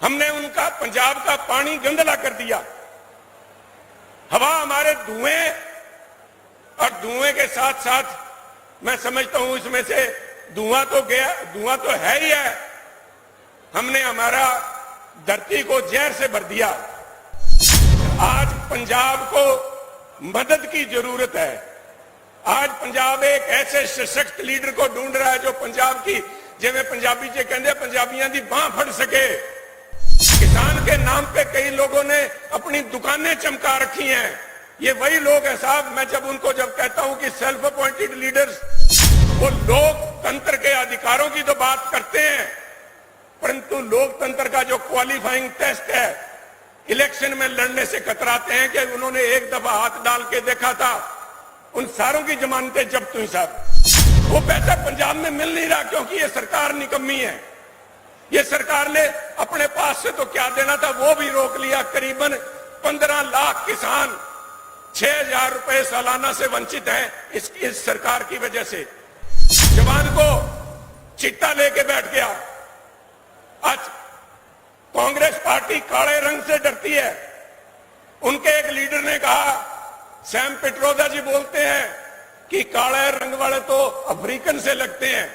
हमने उनका पंजाब का पानी गंदला कर दिया। हवा हमारे धुएं और धुएं के साथ साथ मैं समझता हूं इसमें से धुआं तो गया, धुआं तो है ही है। हमने हमारा धरती को जहर से भर दिया। आज पंजाब को मदद की जरूरत है। आज पंजाब एक ऐसे सशक्त लीडर को ढूंढ रहा है जो पंजाब की, जिवें पंजाबी च कहंदे पंजाबियों की बांह फड़ सके। किसान के नाम पे कई लोगों ने अपनी दुकानें चमका रखी हैं। ये वही लोग हैं साहब, मैं जब उनको कहता हूं कि सेल्फ अपॉइंटेड लीडर्स, वो लोकतंत्र के अधिकारों की तो बात करते हैं, परंतु लोकतंत्र का जो क्वालिफाइंग टेस्ट है, इलेक्शन में लड़ने से कतराते हैं कि उन्होंने एक दफा हाथ डाल के देखा था, उन सारों की जमानतें जब्त हुई साहब। वो पैसा पंजाब में मिल नहीं रहा क्योंकि ये सरकार निकम्मी है। ये सरकार ने अपने पास से तो क्या देना था वो भी रोक लिया। करीबन 15 लाख किसान 6,000 रुपए सालाना से वंचित हैं इस सरकार की वजह से। जवान को चिट्टा लेके बैठ गया। आज कांग्रेस पार्टी काले रंग से डरती है। उनके एक लीडर ने कहा, सैम पिट्रोदा जी बोलते हैं कि काले रंग वाले तो अफ्रीकन से लगते हैं,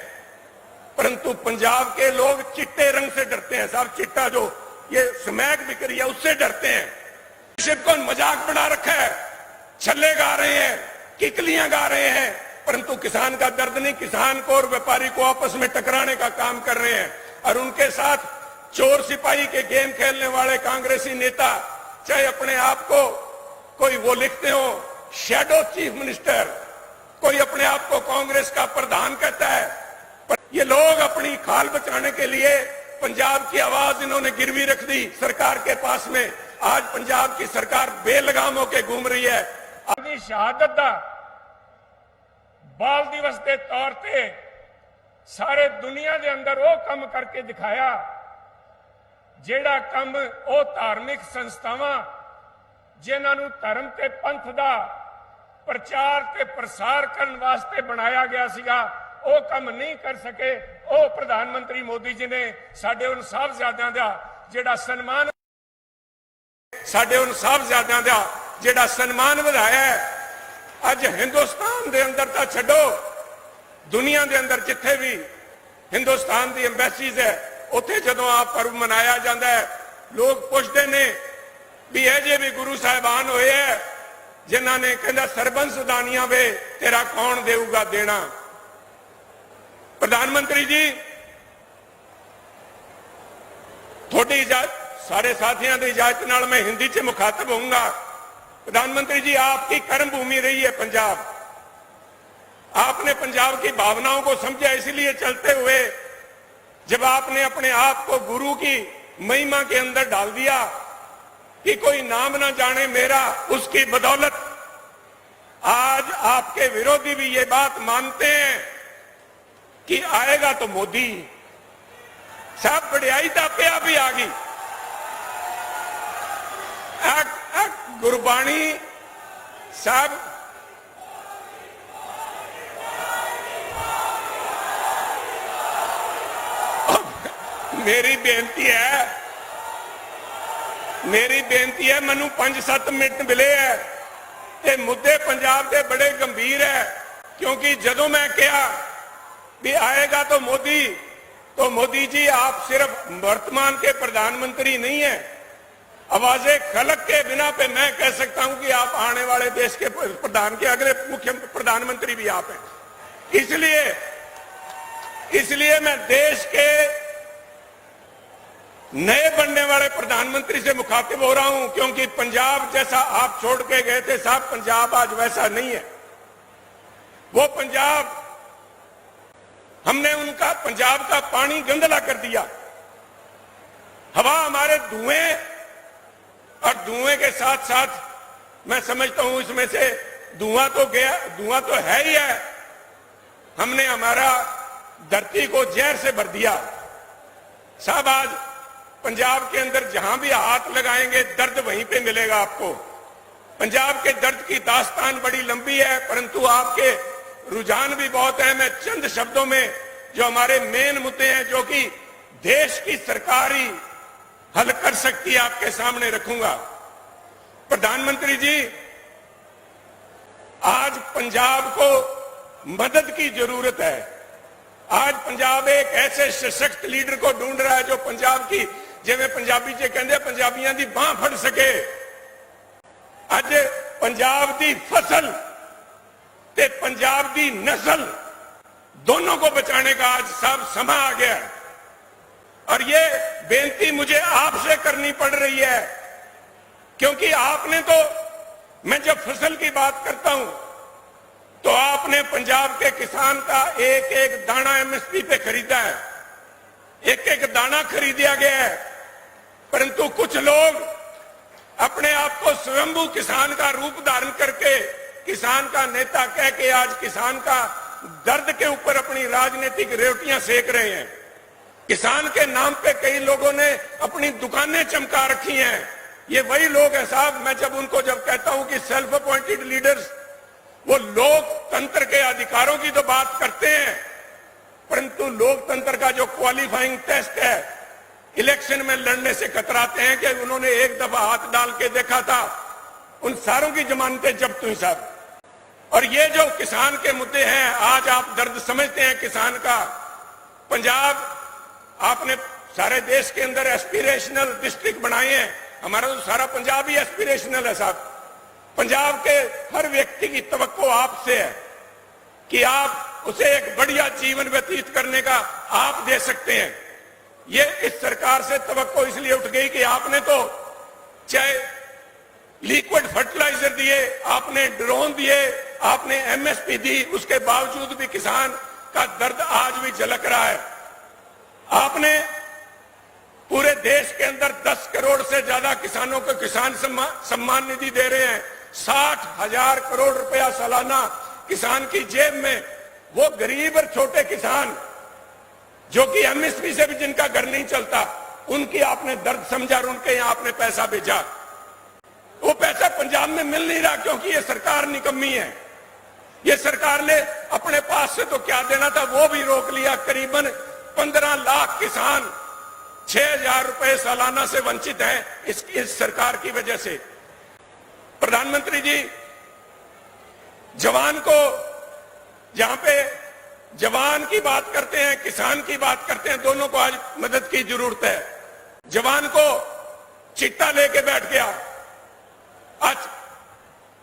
परंतु पंजाब के लोग चिट्टे रंग से डरते हैं साहब। चिट्टा जो ये स्मैक बिक्री है उससे डरते हैं। शिव को मजाक बना रखा है, छल्ले गा रहे हैं, किकलियां गा रहे हैं, परंतु किसान का दर्द नहीं, किसान को और व्यापारी को आपस में टकराने का काम कर रहे हैं। और उनके साथ चोर सिपाही के गेम खेलने वाले कांग्रेसी नेता, चाहे अपने आप को कोई वो लिखते हो शैडो चीफ मिनिस्टर, कोई अपने आप को कांग्रेस का प्रधान कहता है, पर ये लोग अपनी खाल बचाने के लिए पंजाब की आवाज इन्होंने गिरवी रख दी सरकार के पास में। आज पंजाब की सरकार बेलगाम होकर घूम रही है। अपनी शहादत का बाल दिवस के तौर पे सारे दुनिया के अंदर वो कम करके दिखाया जेड़ा कम वो धार्मिक संस्थावां जिन्होंने धर्म के पंथ का प्रचार ते प्रसार करने वास्ते बनाया गया सीगा, वो कम नहीं कर सके। वो प्रधानमंत्री मोदी जी ने साडे उन साहबजादियां दा जेड़ा सन्मान, साडे उन साहबजादियां दा जेड़ा सन्मान वधाया है। अज हिंदुस्तान दे अंदर तां छड्डो, दुनिया दे अंदर जिथे भी हिंदुस्तान दी एम्बेसीज है, उत्थे जदों आ पर्व मनाया जाता है, लोग पुछदे ने भी ये भी गुरु साहिबान होए है जिन्हां ने कहंदा सरबंस दानियां वे तेरा कौन देऊगा देना। प्रधानमंत्री जी, थोड़ी इजाजत, सारे साथियों की इजाजत नाल मैं हिंदी च मुखातब होऊंगा। प्रधानमंत्री जी, आपकी कर्म भूमि रही है पंजाब। आपने पंजाब की भावनाओं को समझा, इसलिए चलते हुए जब आपने अपने आप को गुरु की महिमा के अंदर डाल दिया कि कोई नाम ना जाने मेरा, उसकी बदौलत आज आपके विरोधी भी ये बात मानते हैं कि आएगा तो मोदी। साहब बढ़ियाई तो आपे आप ही आ गई। गुरबाणी साहब, मेरी बेनती है मैनू 5-7 मिनट मिले है ते मुद्दे पंजाब के बड़े गंभीर है। क्योंकि जदों मैं कहा भी आएगा तो मोदी जी आप सिर्फ वर्तमान के प्रधानमंत्री नहीं है, आवाज़े खलक के बिना पे मैं कह सकता हूं कि आप आने वाले देश के प्रधान के अगले मुख्य प्रधानमंत्री भी आप हैं। इसलिए मैं देश के नए बनने वाले प्रधानमंत्री से मुखातिब हो रहा हूं, क्योंकि पंजाब जैसा आप छोड़ के गए थे साहब, पंजाब आज वैसा नहीं है। वो पंजाब, हमने उनका पंजाब का पानी गंदला कर दिया। हवा हमारे धुएं और धुएं के साथ साथ मैं समझता हूं इसमें से धुआं तो गया, धुआं तो है ही है। हमने हमारा धरती को जहर से भर दिया साहब। आज पंजाब के अंदर जहां भी हाथ लगाएंगे दर्द वहीं पे मिलेगा आपको। पंजाब के दर्द की दास्तान बड़ी लंबी है, परंतु आपके रुझान भी बहुत है। मैं चंद शब्दों में जो हमारे मेन मुद्दे हैं, जो कि देश की सरकारी हल कर सकती है आपके सामने रखूंगा। प्रधानमंत्री जी, आज पंजाब को मदद की जरूरत है। आज पंजाब एक ऐसे सशक्त लीडर को ढूंढ रहा है जो पंजाब की, जिवें पंजाबी च कहंदे पंजाबियां दी बांह फड़ सके। आज पंजाब दी फसल ते पंजाब दी नस्ल दोनों को बचाने का आज सब समा आ गया है। और ये बेनती मुझे आपसे करनी पड़ रही है, क्योंकि आपने तो, मैं जब फसल की बात करता हूं तो आपने पंजाब के किसान का एक एक दाना एमएसपी पे खरीदा है, एक एक दाना खरीदा गया है। परंतु कुछ लोग अपने आप को स्वयंभू किसान का रूप धारण करके किसान का नेता कह के आज किसान का दर्द के ऊपर अपनी राजनीतिक रेवटियां सेक रहे हैं। किसान के नाम पे कई लोगों ने अपनी दुकानें चमका रखी हैं। ये वही लोग हैं साहब, मैं जब उनको कहता हूं कि सेल्फ अपॉइंटेड लीडर्स, वो लोकतंत्र के अधिकारों की तो बात करते हैं, परंतु लोकतंत्र का जो क्वालिफाइंग टेस्ट है, इलेक्शन में लड़ने से कतराते हैं कि उन्होंने एक दफा हाथ डाल के देखा था, उन सारों की जमानतें जब्त हुई साहब। और ये जो किसान के मुद्दे हैं, आज आप दर्द समझते हैं किसान का। पंजाब, आपने सारे देश के अंदर एस्पिरेशनल डिस्ट्रिक्ट बनाए हैं, हमारा तो सारा पंजाब ही एस्पिरेशनल है साहब। पंजाब के हर व्यक्ति की तवक्को आपसे है कि आप उसे एक बढ़िया जीवन व्यतीत करने का आप दे सकते हैं। ये इस सरकार से तवक्को इसलिए उठ गई कि आपने तो चाहे लिक्विड फर्टिलाइजर दिए, आपने ड्रोन दिए, आपने एमएसपी दी, उसके बावजूद भी किसान का दर्द आज भी झलक रहा है। आपने पूरे देश के अंदर 10 करोड़ से ज्यादा किसानों को किसान सम्मान निधि दे रहे हैं। 60,000 करोड़ रुपया सालाना किसान की जेब में। वो गरीब और छोटे किसान जो कि एमएसपी से भी जिनका घर नहीं चलता, उनकी आपने दर्द समझा और उनके यहां आपने पैसा भेजा। वो पैसा पंजाब में मिल नहीं रहा क्योंकि ये सरकार निकम्मी है। ये सरकार ने अपने पास से तो क्या देना था वो भी रोक लिया। करीबन 15 लाख किसान 6,000 रुपए सालाना से वंचित हैं इस सरकार की वजह से। प्रधानमंत्री जी, जवान को, जहां पे जवान की बात करते हैं, किसान की बात करते हैं, दोनों को आज मदद की जरूरत है। जवान को चिट्टा लेके बैठ गया। आज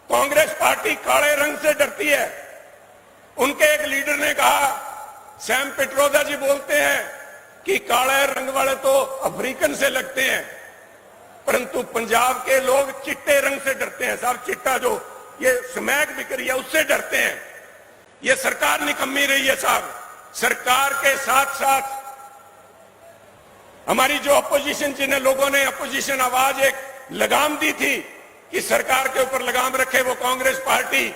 कांग्रेस पार्टी काले रंग से डरती है। उनके एक लीडर ने कहा, सैम पिट्रोदा जी बोलते हैं कि काले रंग वाले तो अफ्रीकन से लगते हैं, परंतु पंजाब के लोग चिट्टे रंग से डरते हैं साहब। चिट्टा जो ये स्मैक बिक रही है उससे डरते हैं। ये सरकार निकम्मी रही है साहब। सरकार के साथ साथ हमारी जो अपोजिशन, जिन्हें लोगों ने अपोजिशन आवाज एक लगाम दी थी कि सरकार के ऊपर लगाम रखे, वो कांग्रेस पार्टी,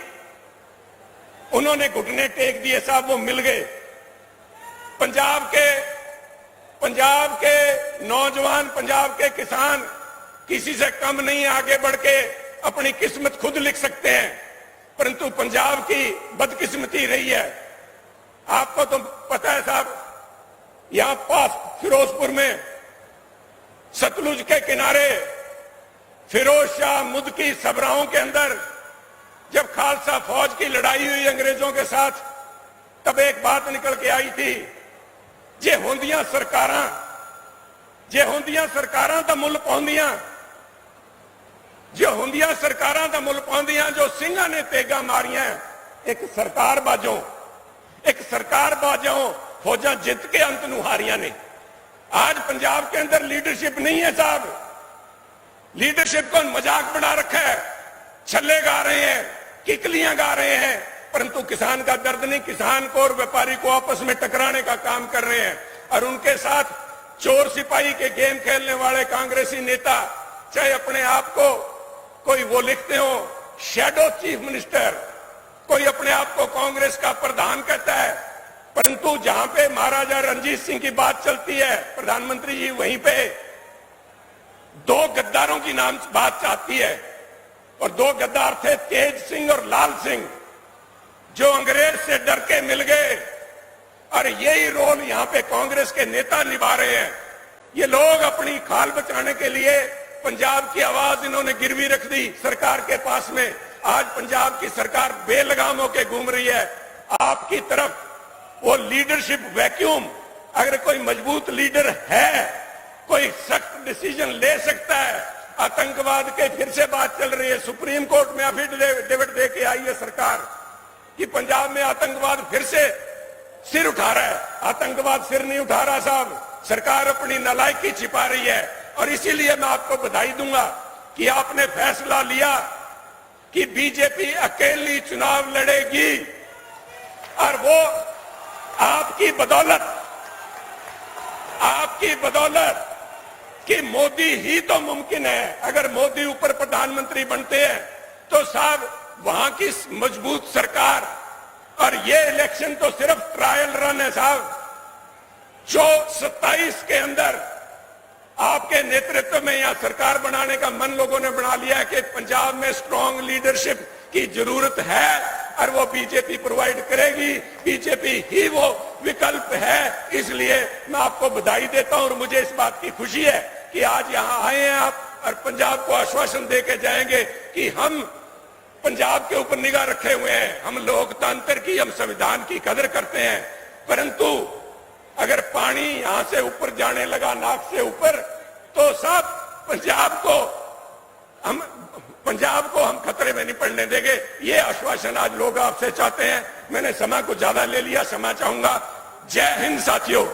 उन्होंने घुटने टेक दिए साहब, वो मिल गए। पंजाब के नौजवान, पंजाब के किसान किसी से कम नहीं, आगे बढ़ के अपनी किस्मत खुद लिख सकते हैं। परंतु पंजाब की बदकिस्मती रही है। आपको तो पता है साहब, यहां पास फिरोजपुर में सतलुज के किनारे फिरोज शाह मुद की सबराओं के अंदर जब खालसा फौज की लड़ाई हुई अंग्रेजों के साथ, तब एक बात निकल के आई थी, जे होंदियां सरकारां दा मुल पाउंदियां, जो होंदियां सरकारां दा मुल पाउंदियां, जो सिंघां ने तेगा मारियां, एक सरकार बाजों फौजां जित के अंत नूं हारियां ने। आज पंजाब के अंदर लीडरशिप नहीं है साहब। लीडरशिप को मजाक बना रखा है, छल्ले गा रहे हैं, किकलियां गा रहे हैं, परंतु किसान का दर्द नहीं। किसान को और व्यापारी को आपस में टकराने का काम कर रहे हैं। और उनके साथ चोर सिपाही के गेम खेलने वाले कांग्रेसी नेता, चाहे अपने आप को कोई वो लिखते हो शैडो चीफ मिनिस्टर, कोई अपने आप को कांग्रेस का प्रधान कहता है, परंतु जहां पे महाराजा रणजीत सिंह की बात चलती है, प्रधानमंत्री जी वहीं पे दो गद्दारों की नाम बात आती है। और दो गद्दार थे तेज सिंह और लाल सिंह, जो अंग्रेज से डर के मिल गए। और यही रोल यहां पे कांग्रेस के नेता निभा रहे हैं। ये लोग अपनी खाल बचाने के लिए पंजाब की आवाज इन्होंने गिरवी रख दी सरकार के पास में। आज पंजाब की सरकार बेलगाम होकर घूम रही है आपकी तरफ। वो लीडरशिप वैक्यूम, अगर कोई मजबूत लीडर है, कोई सख्त डिसीजन ले सकता है। आतंकवाद के फिर से बात चल रही है, सुप्रीम कोर्ट में एफिडेविट दे के आई है सरकार कि पंजाब में आतंकवाद फिर से सिर उठा रहा है। आतंकवाद सिर नहीं उठा रहा साहब, सरकार अपनी नालायकी छिपा रही है। और इसीलिए मैं आपको बधाई दूंगा कि आपने फैसला लिया कि बीजेपी अकेली चुनाव लड़ेगी और वो आपकी बदौलत कि मोदी ही तो मुमकिन है। अगर मोदी ऊपर प्रधानमंत्री बनते हैं तो साहब वहां की मजबूत सरकार, और ये इलेक्शन तो सिर्फ ट्रायल रन है साहब। जो 27 के अंदर आपके नेतृत्व में यहां सरकार बनाने का मन लोगों ने बना लिया है कि पंजाब में स्ट्रांग लीडरशिप की जरूरत है और वो बीजेपी प्रोवाइड करेगी। बीजेपी ही वो विकल्प है। इसलिए मैं आपको बधाई देता हूं और मुझे इस बात की खुशी है कि आज यहां आए हैं आप और पंजाब को आश्वासन देके जाएंगे कि हम पंजाब के ऊपर निगाह रखे हुए हैं। हम लोकतंत्र की, हम संविधान की कदर करते हैं। परंतु अगर पानी यहां से ऊपर जाने लगा, नाक से ऊपर, तो साहब पंजाब को हम खतरे में नहीं पड़ने देंगे। ये आश्वासन आज लोग आपसे चाहते हैं। मैंने समय को ज्यादा ले लिया, क्षमा चाहूंगा। जय हिंद साथियों।